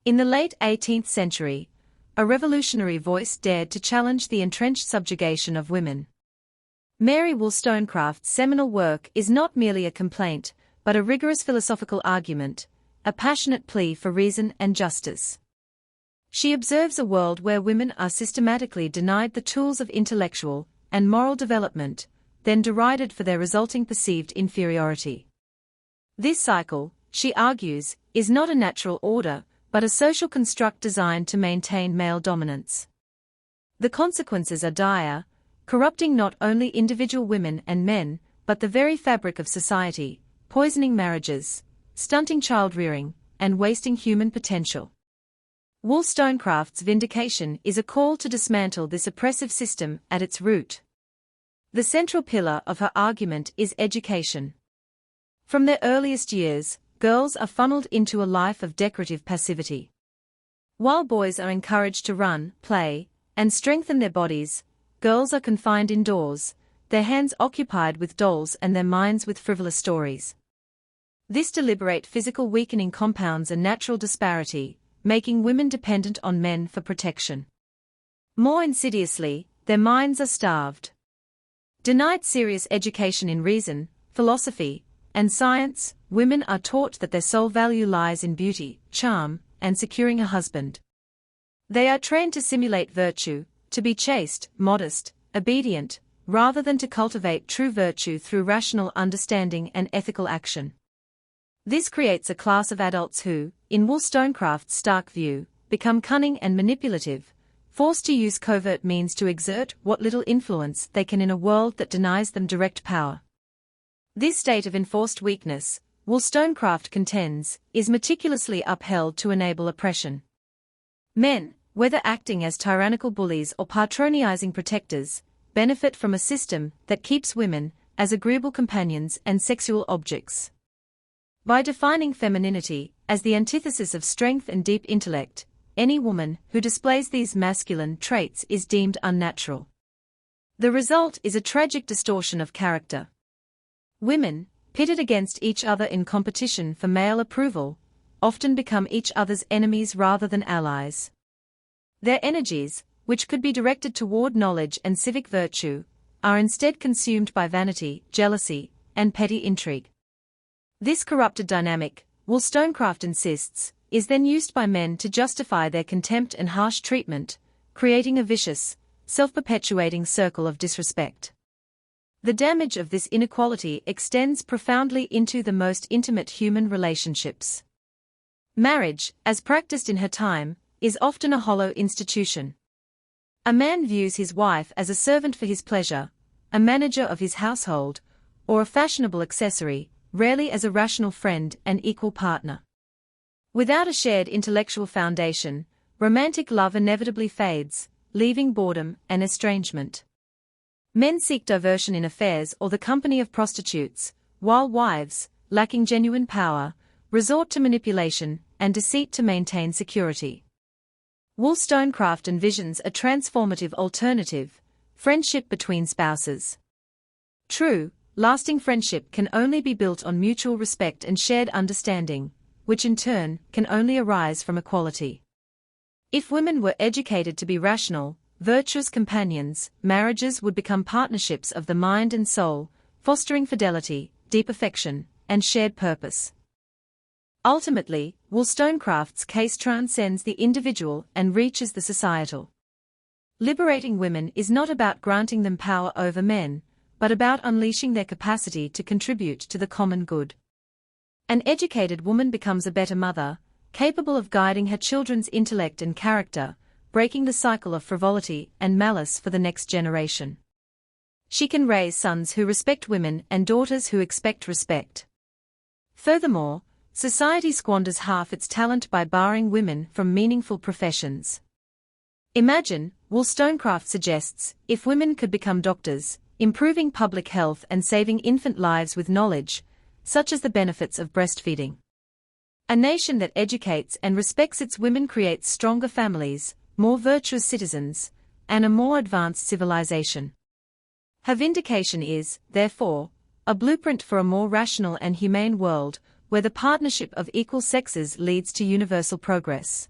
In the late 18th century, a revolutionary voice dared to challenge the entrenched subjugation of women. Mary Wollstonecraft's seminal work is not merely a complaint, but a rigorous philosophical argument, a passionate plea for reason and justice. She observes a world where women are systematically denied the tools of intellectual and moral development, then derided for their resulting perceived inferiority. This cycle, she argues, is not a natural order, but a social construct designed to maintain male dominance. The consequences are dire, corrupting not only individual women and men, but the very fabric of society, poisoning marriages, stunting child-rearing, and wasting human potential. Wollstonecraft's Vindication is a call to dismantle this oppressive system at its root. The central pillar of her argument is education. From their earliest years, girls are funneled into a life of decorative passivity. While boys are encouraged to run, play, and strengthen their bodies, girls are confined indoors, their hands occupied with dolls and their minds with frivolous stories. This deliberate physical weakening compounds a natural disparity, making women dependent on men for protection. More insidiously, their minds are starved. Denied serious education in reason, philosophy, and science, women are taught that their sole value lies in beauty, charm, and securing a husband. They are trained to simulate virtue, to be chaste, modest, obedient, rather than to cultivate true virtue through rational understanding and ethical action. This creates a class of adults who, in Wollstonecraft's stark view, become cunning and manipulative, forced to use covert means to exert what little influence they can in a world that denies them direct power. This state of enforced weakness, Wollstonecraft contends, is meticulously upheld to enable oppression. Men, whether acting as tyrannical bullies or patronizing protectors, benefit from a system that keeps women as agreeable companions and sexual objects. By defining femininity as the antithesis of strength and deep intellect, any woman who displays these masculine traits is deemed unnatural. The result is a tragic distortion of character. Women, pitted against each other in competition for male approval, often become each other's enemies rather than allies. Their energies, which could be directed toward knowledge and civic virtue, are instead consumed by vanity, jealousy, and petty intrigue. This corrupted dynamic, Wollstonecraft insists, is then used by men to justify their contempt and harsh treatment, creating a vicious, self-perpetuating circle of disrespect. The damage of this inequality extends profoundly into the most intimate human relationships. Marriage, as practiced in her time, is often a hollow institution. A man views his wife as a servant for his pleasure, a manager of his household, or a fashionable accessory, rarely as a rational friend and equal partner. Without a shared intellectual foundation, romantic love inevitably fades, leaving boredom and estrangement. Men seek diversion in affairs or the company of prostitutes, while wives, lacking genuine power, resort to manipulation and deceit to maintain security. Wollstonecraft envisions a transformative alternative, friendship between spouses. True, lasting friendship can only be built on mutual respect and shared understanding, which in turn can only arise from equality. If women were educated to be rational, virtuous companions, marriages would become partnerships of the mind and soul, fostering fidelity, deep affection, and shared purpose. Ultimately, Wollstonecraft's case transcends the individual and reaches the societal. Liberating women is not about granting them power over men, but about unleashing their capacity to contribute to the common good. An educated woman becomes a better mother, capable of guiding her children's intellect and character, breaking the cycle of frivolity and malice for the next generation. She can raise sons who respect women and daughters who expect respect. Furthermore, society squanders half its talent by barring women from meaningful professions. Imagine, Wollstonecraft suggests, if women could become doctors, improving public health and saving infant lives with knowledge, such as the benefits of breastfeeding. A nation that educates and respects its women creates stronger families, more virtuous citizens, and a more advanced civilization. Her Vindication is, therefore, a blueprint for a more rational and humane world, where the partnership of equal sexes leads to universal progress.